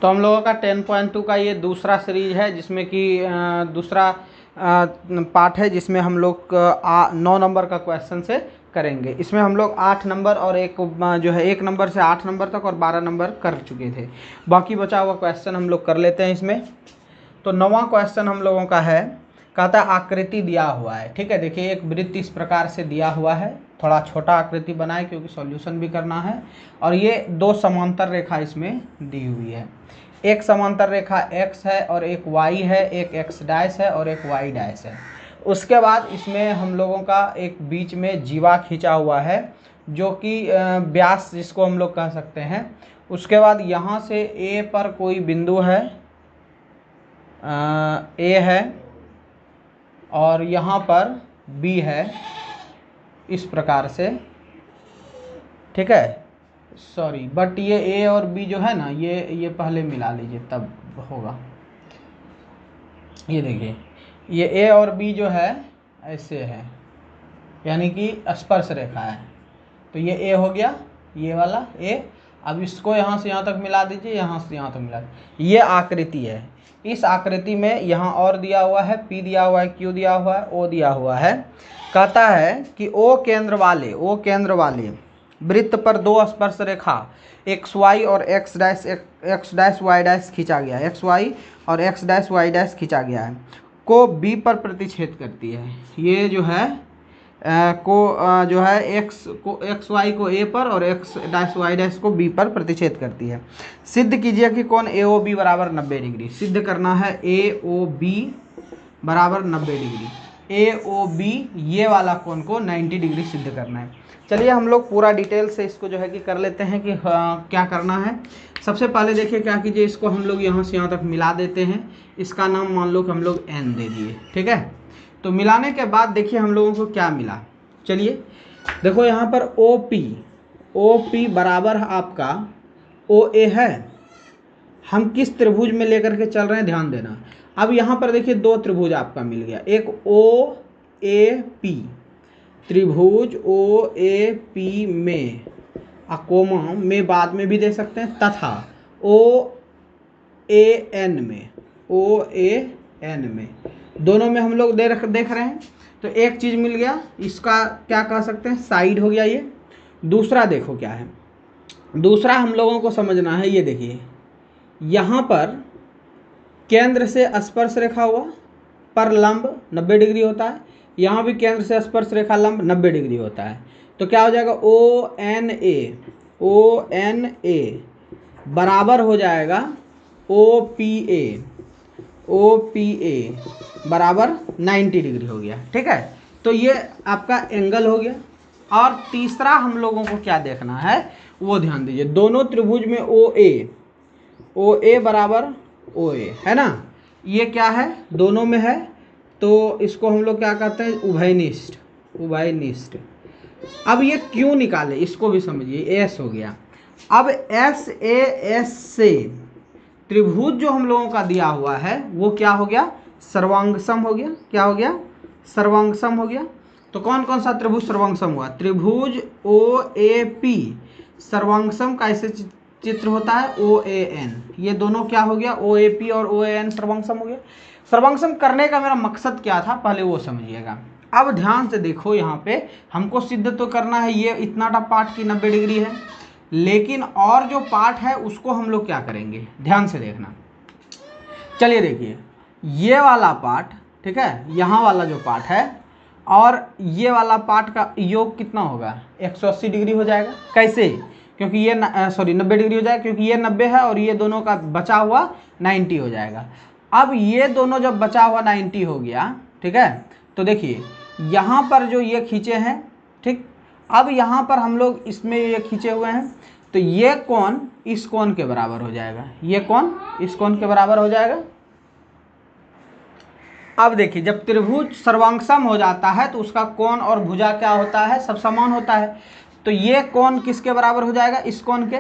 तो हम लोगों का 10.2 का ये दूसरा सीरीज है, जिसमें कि दूसरा पार्ट है, जिसमें हम लोग 9 नंबर का क्वेश्चन से करेंगे। इसमें हम लोग 8 नंबर और एक जो है 1 नंबर से 8 नंबर तक और 12 नंबर कर चुके थे। बाकी बचा हुआ क्वेश्चन हम लोग कर लेते हैं इसमें। तो 9वां क्वेश्चन हम लोगों का है, कहता है आकृति दिया हुआ है। ठीक है, देखिए एक वृत्त इस प्रकार से दिया हुआ है, थोड़ा छोटा आकृति बनाए क्योंकि सॉल्यूशन भी करना है। और ये 2 समांतर रेखा इसमें दी हुई है। एक समांतर रेखा x है और एक y है, एक x डैश है और एक y डैश है। उसके बाद इसमें हम लोगों का एक बीच में जीवा खींचा हुआ है, जो कि व्यास जिसको हम लोग कह सकते हैं। उसके बाद यहाँ से a पर कोई बिंदु है, a है, और यहाँ पर b है, इस प्रकार से। ठीक है, सॉरी, बट ये a और b जो है ना, ये पहले मिला लीजिए तब होगा। ये देखिए, ये a और b जो है ऐसे है, यानी कि स्पर्श रेखा है। तो ये a हो गया, ये वाला a। अब इसको यहाँ से यहाँ तक मिला दीजिए, यहाँ से यहाँ तक मिला दीजिए। ये आकृति है। इस आकृति में यहाँ और दिया हुआ है, p दिया हुआ है, q दिया हुआ है, o दिया हुआ है। कहता है कि o केंद्र वाले वृत्त पर 2 स्पर्श रेखा XY और X डैश Y डैश खींचा गया है, XY और X डैश Y डैश खींचा गया है, को B पर प्रतिच्छेद करती है। ये जो है जो है XY को A पर और X डैश Y डैश को B पर प्रतिच्छेद करती है। सिद्ध कीजिए कि कोण AOB बराबर 90 डिग्री। सिद्ध करना है AOB बराबर 90 डिग्री। AOB ये वाला कोण को 90 डिग्री सिद्ध करना है। चलिए हम लोग पूरा डिटेल से इसको जो है कि कर लेते हैं कि क्या करना है। सबसे पहले देखिए क्या कीजिए, इसको हम लोग यहाँ से यहाँ तक मिला देते हैं। इसका नाम मान लो कि हम लोग n दे दिए। ठीक है, तो मिलाने के बाद देखिए हम लोगों को क्या मिला। चलिए देखो, यहाँ पर OP बराबर आपका OA है। हम किस त्रिभुज में लेकर के चल रहे हैं, ध्यान देना। अब यहाँ पर देखिए 2 त्रिभुज आपका मिल गया, एक OAP त्रिभुज OAP में, कोमा में बाद में भी दे सकते हैं, तथा OAN में दोनों में हम लोग देख रहे हैं। तो एक चीज़ मिल गया, इसका क्या कह सकते हैं, साइड हो गया ये। दूसरा देखो क्या है, दूसरा हम लोगों को समझना है। ये देखिए, यहाँ पर केंद्र से स्पर्श रेखा हुआ पर लंब 90 डिग्री होता है, यहाँ भी केंद्र से स्पर्श रेखा लंब 90 डिग्री होता है। तो क्या हो जाएगा, ONA बराबर हो जाएगा OPA बराबर 90 डिग्री हो गया। ठीक है, तो ये आपका एंगल हो गया। और तीसरा हम लोगों को क्या देखना है वो ध्यान दीजिए। दोनों त्रिभुज में OA बराबर OA है ना, ये क्या है, दोनों में है, तो इसको हम लोग क्या कहते हैं, उभयनिष्ठ। अब ये क्यों निकाले, इसको भी समझिए। S हो गया। अब SAS से त्रिभुज जो हम लोगों का दिया हुआ है वो क्या हो गया, सर्वांगसम हो गया। क्या हो गया, सर्वांगसम हो गया। तो कौन कौन सा त्रिभुज सर्वांगसम हुआ, त्रिभुज OAP सर्वांगसम का ऐसे चित्र होता है OAN। ये दोनों क्या हो गया, OAP और OAN सर्वांगसम हो गया। सर्वांगसम करने का मेरा मकसद क्या था, पहले वो समझिएगा। अब ध्यान से देखो, यहाँ पे हमको सिद्ध तो करना है ये इतना टा पार्ट की 90 डिग्री है, लेकिन और जो पार्ट है उसको हम लोग क्या करेंगे, ध्यान से देखना। चलिए देखिए, ये वाला पार्ट, ठीक है, यहाँ वाला जो पार्ट है और ये वाला पार्ट का योग कितना होगा, 180 डिग्री हो जाएगा। कैसे, क्योंकि ये 90 डिग्री हो जाएगा, क्योंकि ये 90 है और ये दोनों का बचा हुआ 90 हो जाएगा। अब ये दोनों जब बचा हुआ 90 हो गया, ठीक है, तो देखिए यहाँ पर जो ये खींचे हैं, ठीक, अब यहाँ पर हम लोग इसमें ये खींचे हुए हैं, तो ये कोण इस कोण के बराबर हो जाएगा, ये कोण इस कोण के बराबर हो जाएगा। अब देखिए, जब त्रिभुज सर्वांगसम हो जाता है तो उसका कोण और भुजा क्या होता है, सब समान होता है। तो ये कोण किसके बराबर हो जाएगा, इस कोण के,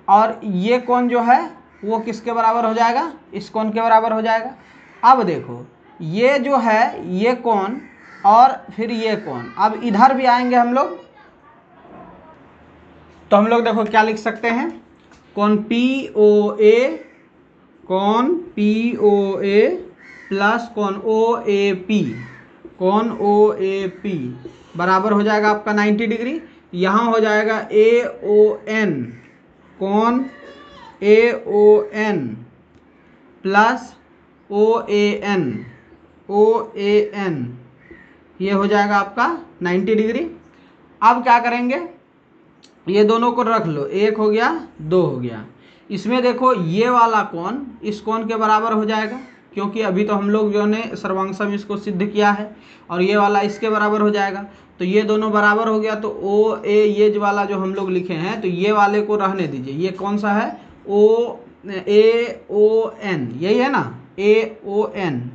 और ये कोण जो है वो किसके बराबर हो जाएगा, इस कोण के बराबर हो जाएगा। अब देखो, ये जो है ये कोण और फिर ये कोण, अब इधर भी आएंगे हम लोग, तो हम लोग देखो क्या लिख सकते हैं, कोण POA कौन पी ओ ए प्लस कौन ओ ए पी, कौन ओ ए पी बराबर हो जाएगा आपका 90 डिग्री। यहाँ हो जाएगा ए ओ एन, कौन ए O N plus O A N, O A N, ये हो जाएगा आपका 90 डिग्री। अब क्या करेंगे, ये दोनों को रख लो, एक हो गया, दो हो गया। इसमें देखो ये वाला कोण इस कोण के बराबर हो जाएगा, क्योंकि अभी तो हम लोग जो ने सर्वांगसम इसको सिद्ध किया है, और ये वाला इसके बराबर हो जाएगा। तो ये दोनों बराबर हो गया, तो ओ ए ये जो वाला जो हम लोग लिखे हैं, तो ये वाले को रहने दीजिए। ये कौन सा है, ओ ए ओ एन, यही है ना, ए ओ एन,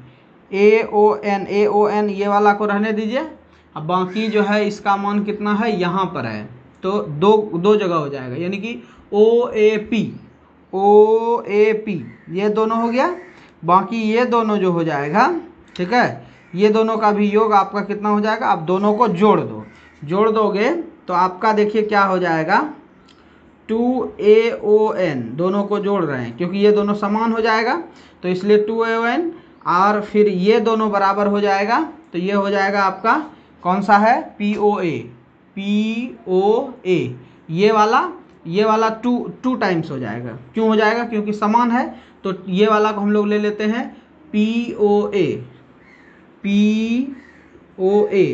ए ओ एन, ए ओ एन, ये वाला को रहने दीजिए। अब बाकी जो है इसका मान कितना है, यहाँ पर है, तो दो जगह हो जाएगा, यानी कि ओ A P, O A P ये दोनों हो गया। बाकी ये दोनों जो हो जाएगा, ठीक है, ये दोनों का भी योग आपका कितना हो जाएगा। आप दोनों को जोड़ दो, जोड़ दोगे तो आपका देखिए क्या हो जाएगा, 2AON, दोनों को जोड़ रहे हैं क्योंकि ये दोनों समान हो जाएगा, तो इसलिए 2AON, और फिर ये दोनों बराबर हो जाएगा, तो ये हो जाएगा आपका कौन सा है, POA, POA, ये वाला टू टाइम्स हो जाएगा। क्यों हो जाएगा, क्योंकि समान है, तो ये वाला को हम लोग ले लेते हैं POA, POA।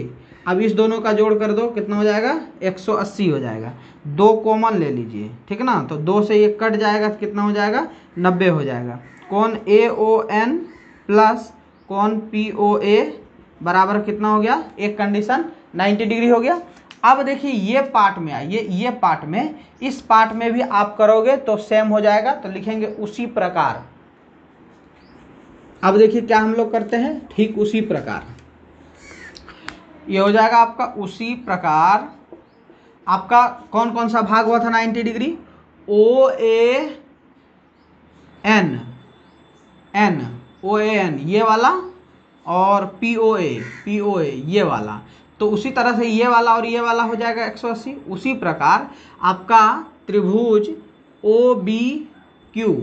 अब इस दोनों का जोड़ कर दो, कितना हो जाएगा, 180 हो जाएगा। दो कॉमन ले लीजिए, ठीक ना, तो दो से ये कट जाएगा, तो कितना हो जाएगा, 90 हो जाएगा। कौन AON प्लस कौन POA बराबर कितना हो गया, एक कंडीशन 90 डिग्री हो गया। अब देखिए ये पार्ट में आइए, ये पार्ट में, इस पार्ट में भी आप करोगे तो सेम हो जाएगा, तो लिखेंगे उसी प्रकार। अब देखिए क्या हम लोग करते हैं, ठीक उसी प्रकार, ये हो जाएगा आपका उसी प्रकार। आपका कौन कौन सा भाग हुआ था 90 डिग्री, OAN, OAN ये वाला, और POA ये वाला, तो उसी तरह से ये वाला और ये वाला हो जाएगा 180। उसी प्रकार आपका त्रिभुज OBQ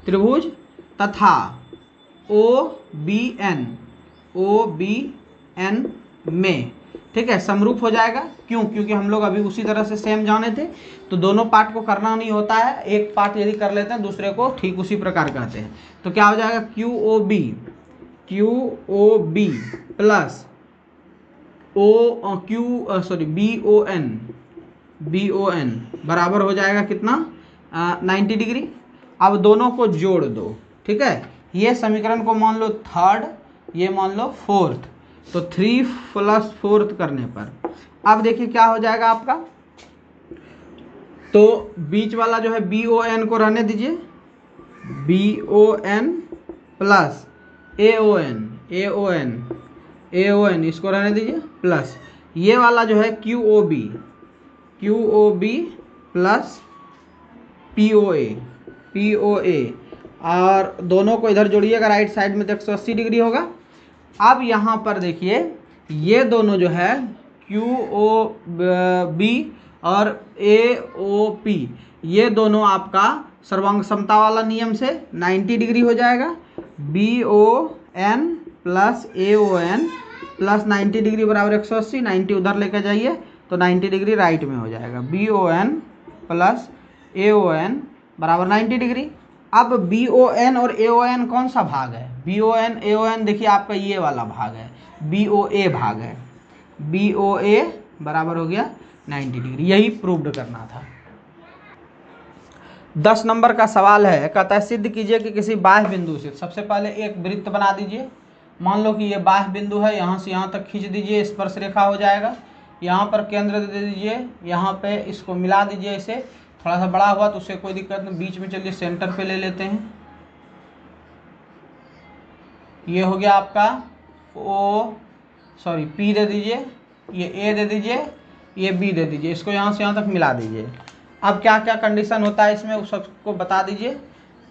त्रिभुज तथा OBN में, ठीक है, समरूप हो जाएगा। क्यों, क्योंकि हम लोग अभी उसी तरह से सेम जाने थे, तो दोनों पार्ट को करना नहीं होता है, एक पार्ट यदि कर लेते हैं दूसरे को ठीक उसी प्रकार कहते हैं। तो क्या हो जाएगा, QOB प्लस BON बराबर हो जाएगा कितना, 90 डिग्री। अब दोनों को जोड़ दो, ठीक है, ये समीकरण को मान लो थर्ड, ये मान लो फोर्थ, तो 3 + 4 करने पर अब देखिए क्या हो जाएगा आपका, तो बीच वाला जो है BON को रहने दीजिए, BON प्लस AON इसको रहने दीजिए, प्लस ये वाला जो है QOB प्लस POA, और दोनों को इधर जोड़िएगा राइट साइड में तो 180 डिग्री होगा। अब यहाँ पर देखिए ये दोनों जो है QOB और AOP, ये दोनों आपका सर्वांग समता वाला नियम से 90 डिग्री हो जाएगा। BON plus AON plus 90 degree बराबर 180, 90 उधर लेकर जाइए तो 90 डिग्री राइट में हो जाएगा। BON प्लस AON बराबर 90 डिग्री। अब BON और AON कौन सा भाग है, BON AON देखिए आपका ये वाला भाग है, BOA भाग है, BOA बराबर हो गया 90 डिग्री। यही प्रूव्ड करना था। 10 नंबर का सवाल है, कहता है सिद्ध कीजिए कि किसी बाह्य बिंदु से, सबसे पहले एक वृत्त बना दीजिए। मान लो कि ये बाह्य बिंदु है, यहाँ से यहाँ तक खींच दीजिए, स्पर्श रेखा हो जाएगा। यहाँ पर केंद्र दे दीजिए, यहाँ पे इसको मिला दीजिए, इसे थोड़ा सा बड़ा हुआ तो उससे कोई दिक्कत नहीं, बीच में चलिए सेंटर पे ले लेते हैं। ये हो गया आपका P दे दीजिए, ये A दे दीजिए, ये B दे दीजिए, इसको यहाँ से यहाँ तक मिला दीजिए। अब क्या क्या कंडीशन होता है इसमें उस सबको बता दीजिए।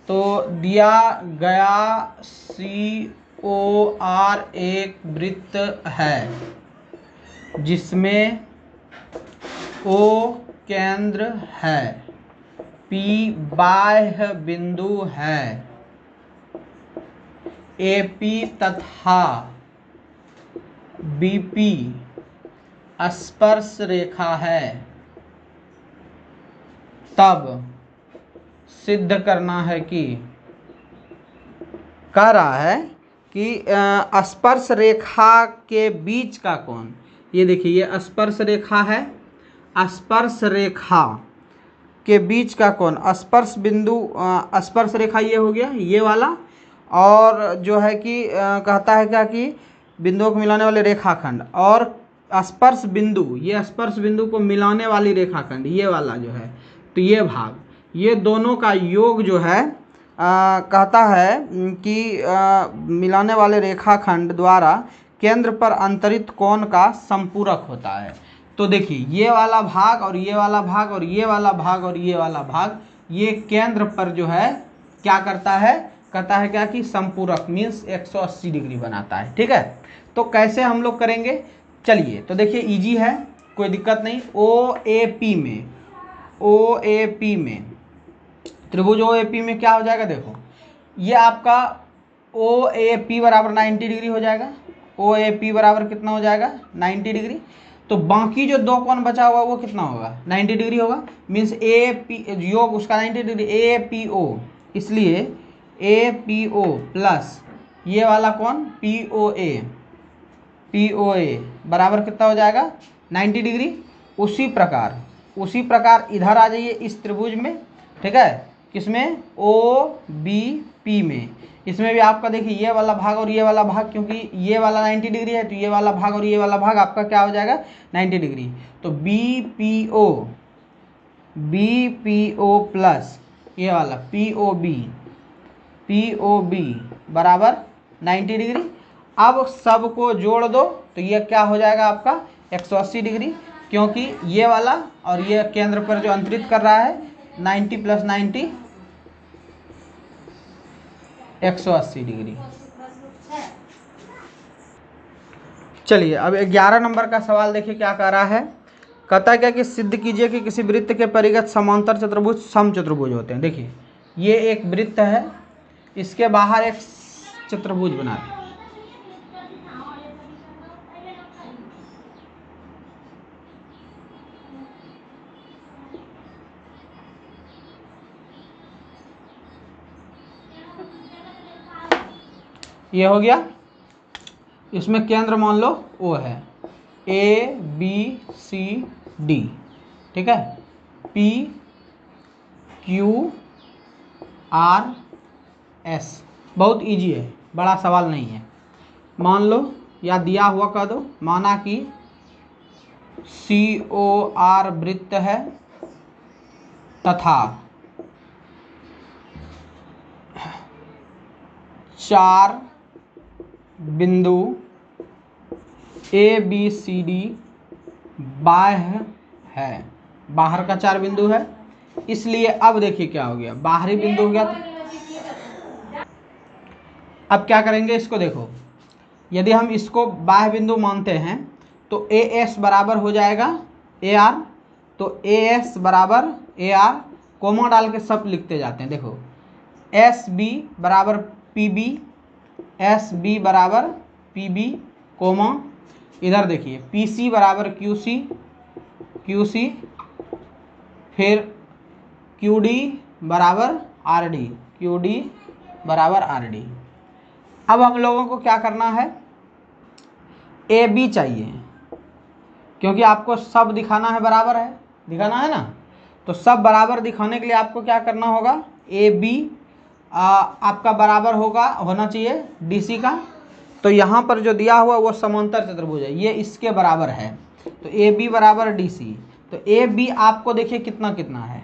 तो दिया गया COR एक वृत्त है जिसमें O केंद्र है, पी बाह्य बिंदु है, AP तथा BP स्पर्श रेखा है, तब सिद्ध करना है कि, कह रहा है कि स्पर्श रेखा के बीच का कोण, ये देखिए ये स्पर्श रेखा है, स्पर्श रेखा के बीच का कोण, स्पर्श बिंदु स्पर्श रेखा ये हो गया ये वाला, और जो है कि कहता है क्या कि बिंदुओं को मिलाने वाले रेखाखंड, और स्पर्श बिंदु, ये स्पर्श बिंदु को मिलाने वाली रेखाखंड ये वाला जो है, तो ये भाग, ये दोनों का योग जो है कहता है कि मिलाने वाले रेखाखंड द्वारा केंद्र पर अंतरित कोण का संपूरक होता है। तो देखिए ये वाला भाग और ये वाला भाग और ये वाला भाग और ये वाला भाग, ये केंद्र पर जो है क्या करता है, कहता है क्या कि संपूरक, मीन्स 180 डिग्री बनाता है। ठीक है, तो कैसे हम लोग करेंगे, चलिए तो देखिए इजी है, कोई दिक्कत नहीं। OAP में त्रिभुज OAP में क्या हो जाएगा, देखो ये आपका OAP बराबर 90 डिग्री हो जाएगा, OAP बराबर कितना हो जाएगा 90 डिग्री, तो बाकी जो दो कोण बचा हुआ वो कितना होगा 90 डिग्री होगा, मीन्स AP योग उसका 90 डिग्री, APO, इसलिए APO प्लस ये वाला कोण POA बराबर कितना हो जाएगा 90 डिग्री। उसी प्रकार इधर आ जाइए इस त्रिभुज में, ठीक है, किसमें OBP में, इसमें भी आपका देखिए ये वाला भाग और ये वाला भाग, क्योंकि ये वाला 90 डिग्री है तो ये वाला भाग और ये वाला भाग आपका क्या हो जाएगा 90 डिग्री, तो BPO प्लस ये वाला POB बराबर 90 डिग्री। अब सबको जोड़ दो तो ये क्या हो जाएगा आपका 180 डिग्री, क्योंकि ये वाला और ये केंद्र पर जो अंतरित कर रहा है 90 प्लस 90 180 डिग्री। चलिए अब 11 नंबर का सवाल देखिए क्या कह रहा है, कहता है क्या कि सिद्ध कीजिए कि किसी वृत्त के परिगत समांतर चतुर्भुज समचतुर्भुज होते हैं। देखिए ये एक वृत्त है, इसके बाहर एक चतुर्भुज बनाते हैं, ये हो गया, इसमें केंद्र मान लो O है, ABCD, ठीक है, PQRS, बहुत इजी है, बड़ा सवाल नहीं है। मान लो या दिया हुआ कह दो, माना कि COR वृत्त है तथा 4 बिंदु ABCD बाह्य है, बाहर का 4 बिंदु है, इसलिए अब देखिए क्या हो गया, बाहरी बिंदु हो गया। तो अब क्या करेंगे इसको, देखो यदि हम इसको बाह्य बिंदु मानते हैं तो AS बराबर हो जाएगा AR, तो AS बराबर AR, कोमा डाल के सब लिखते जाते हैं। देखो SB बराबर PB, SB बराबर PB, कोमा इधर देखिए PC बराबर QC, फिर QD बराबर RD। अब हम लोगों को क्या करना है, AB चाहिए, क्योंकि आपको सब दिखाना है, बराबर है दिखाना है ना, तो सब बराबर दिखाने के लिए आपको क्या करना होगा, AB आपका बराबर होना चाहिए DC का, तो यहाँ पर जो दिया हुआ वो समांतर चतुर्भुज है, ये इसके बराबर है, तो AB बराबर DC, तो AB आपको देखिए कितना कितना है,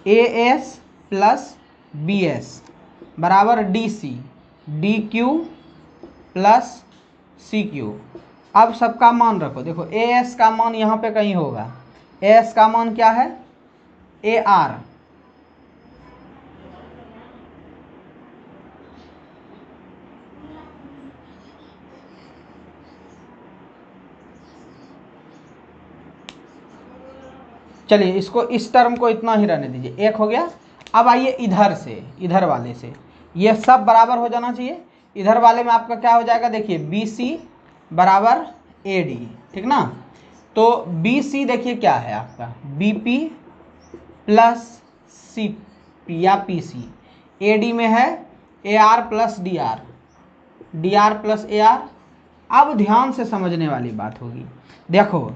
AS प्लस BS बराबर DC, DQ प्लस CQ। अब सबका मान रखो, देखो AS का मान यहाँ पे कहीं होगा, AS का मान क्या है AR, चलिए इसको इस टर्म को इतना ही रहने दीजिए, एक हो गया। अब आइए इधर से, इधर वाले से ये सब बराबर हो जाना चाहिए। इधर वाले में आपका क्या हो जाएगा, देखिए बी सी बराबर ए डी, ठीक ना। तो बी सी देखिए क्या है आपका B P plus C P या पी सी, ए डी में है A R plus D R, D R plus A R. अब ध्यान से समझने वाली बात होगी, देखो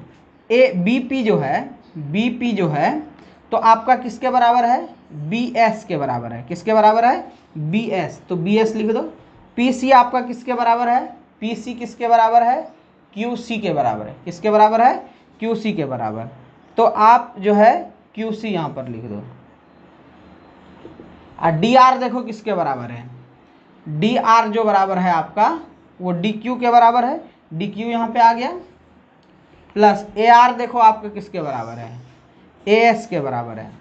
ए बी पी जो है, बी पी जो है तो आपका किसके बराबर है, बी एस के बराबर है। किसके बराबर है, बी एस, तो बी एस लिख दो। पी सी आपका किसके बराबर है, पी सी किसके बराबर है, क्यू सी के बराबर है। किसके बराबर है, क्यू सी के बराबर। तो आप जो है क्यू सी यहाँ पर लिख दो। और डी आर देखो किसके बराबर है, डी आर जो बराबर है आपका वो डी क्यू के बराबर है, डी क्यू यहाँ पे आ गया। प्लस ए आर देखो आपका किसके बराबर है, ए एस के बराबर है।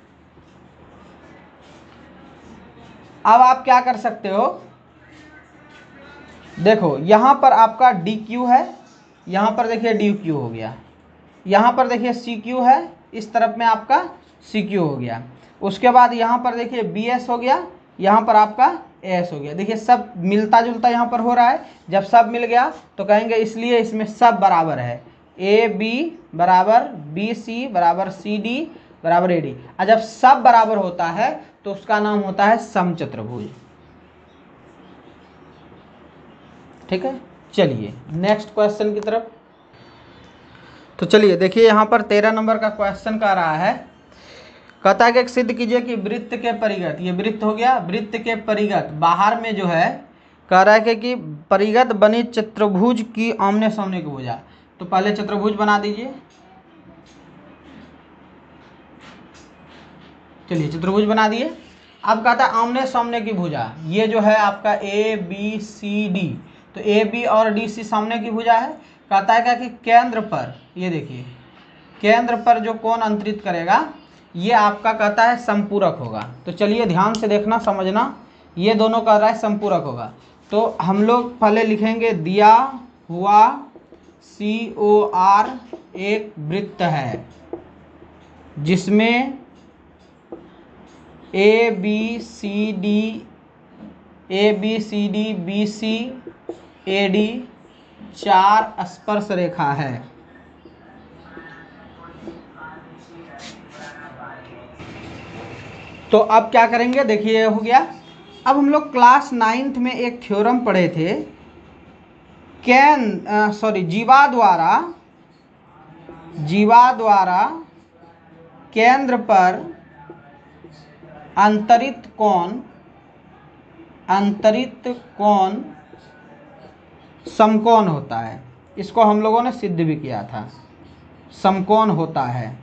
अब आप क्या कर सकते हो, देखो यहाँ पर आपका डी क्यू है, यहाँ पर देखिए डी क्यू हो गया, यहाँ पर देखिए सी क्यू है, इस तरफ में आपका सी क्यू हो गया। उसके बाद यहाँ पर देखिए बी एस हो गया, यहाँ पर आपका ए एस हो गया। देखिए सब मिलता जुलता यहाँ पर हो रहा है। जब सब मिल गया तो कहेंगे इसलिए इसमें सब बराबर है, ए बी बराबर बी सी बराबर सी डी बराबर ए डी। और जब सब बराबर होता है तो उसका नाम होता है समचतुर्भुज। ठीक है, चलिए नेक्स्ट क्वेश्चन की तरफ। तो चलिए देखिए यहाँ पर 13 नंबर का क्वेश्चन का रहा है, कहता है कि सिद्ध कीजिए कि वृत्त के परिगत, ये वृत्त हो गया, वृत्त के परिगत बाहर में जो है कह रहा है कि परिगत बनी चतुर्भुज की आमने सामने की भुजा। तो पहले चतुर्भुज बना दीजिए। चलिए चतुर्भुज बना दिए। अब कहता है आमने सामने की भुजा, ये जो है आपका ए बी सी डी, तो ए बी और डी सी सामने की भुजा है। कहता है कि केंद्र पर, ये देखिए केंद्र पर जो कोण अंतरित करेगा ये आपका कहता है संपूरक होगा। तो चलिए ध्यान से देखना समझना, ये दोनों कह रहा है संपूरक होगा। तो हम लोग पहले लिखेंगे दिया हुआ सी ओ आर एक वृत्त है जिसमें A B C D B C A D 4 स्पर्श रेखा है। तो अब क्या करेंगे, देखिए हो गया। अब हम लोग क्लास 9th में एक थ्योरम पढ़े थे, जीवा द्वारा केंद्र पर अंतरित कोण समकोण होता है। इसको हम लोगों ने सिद्ध भी किया था, समकोण होता है।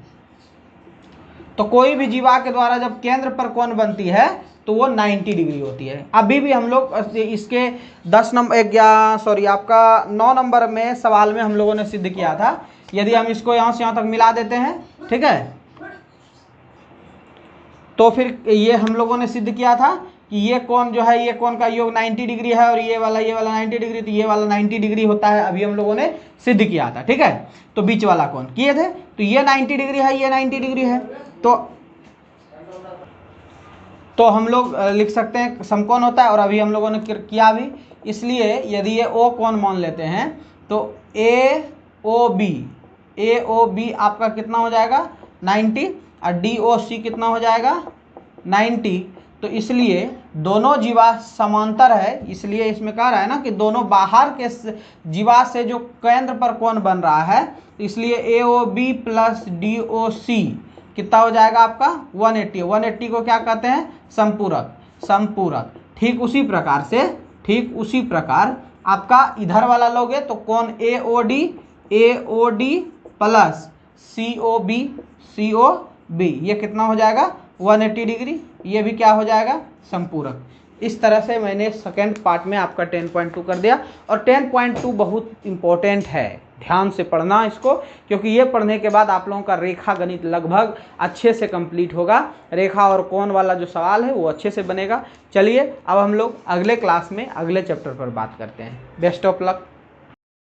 तो कोई भी जीवा के द्वारा जब केंद्र पर कोण बनती है तो वो 90 डिग्री होती है। अभी भी हम लोग इसके 9 नंबर में सवाल में हम लोगों ने सिद्ध किया था। यदि हम इसको यहाँ से यहाँ तक मिला देते हैं, ठीक है, तो फिर ये हम लोगों ने सिद्ध किया था कि ये कोण जो है, ये कोण का योग 90 डिग्री है और ये वाला 90 डिग्री, तो ये वाला 90 डिग्री होता है। अभी हम लोगों ने सिद्ध किया था, ठीक है। तो बीच वाला कोण किए थे, तो ये 90 डिग्री है, ये 90 डिग्री है। तो हम लोग लिख सकते हैं समकोण होता है, और अभी हम लोगों ने किया भी। इसलिए यदि ये ओ कोण मान लेते हैं तो ए ओ बी आपका कितना हो जाएगा 90, और डी ओ सी कितना हो जाएगा 90। तो इसलिए दोनों जीवा समांतर है, इसलिए इसमें कह रहा है ना कि दोनों बाहर के जीवा से जो केंद्र पर कोण बन रहा है, इसलिए A O B plus D O C कितना हो जाएगा आपका 180। 180 को क्या कहते हैं, संपूरक। ठीक उसी प्रकार आपका इधर वाला लोगे तो कोण ए ओ डी प्लस सी ओ बी ये कितना हो जाएगा 180 डिग्री, ये भी क्या हो जाएगा संपूरक। इस तरह से मैंने सेकेंड पार्ट में आपका 10.2 कर दिया। और 10.2 बहुत इम्पोर्टेंट है, ध्यान से पढ़ना इसको, क्योंकि ये पढ़ने के बाद आप लोगों का रेखा गणित लगभग अच्छे से कंप्लीट होगा। रेखा और कोण वाला जो सवाल है वो अच्छे से बनेगा। चलिए अब हम लोग अगले क्लास में अगले चैप्टर पर बात करते हैं। Best of luck.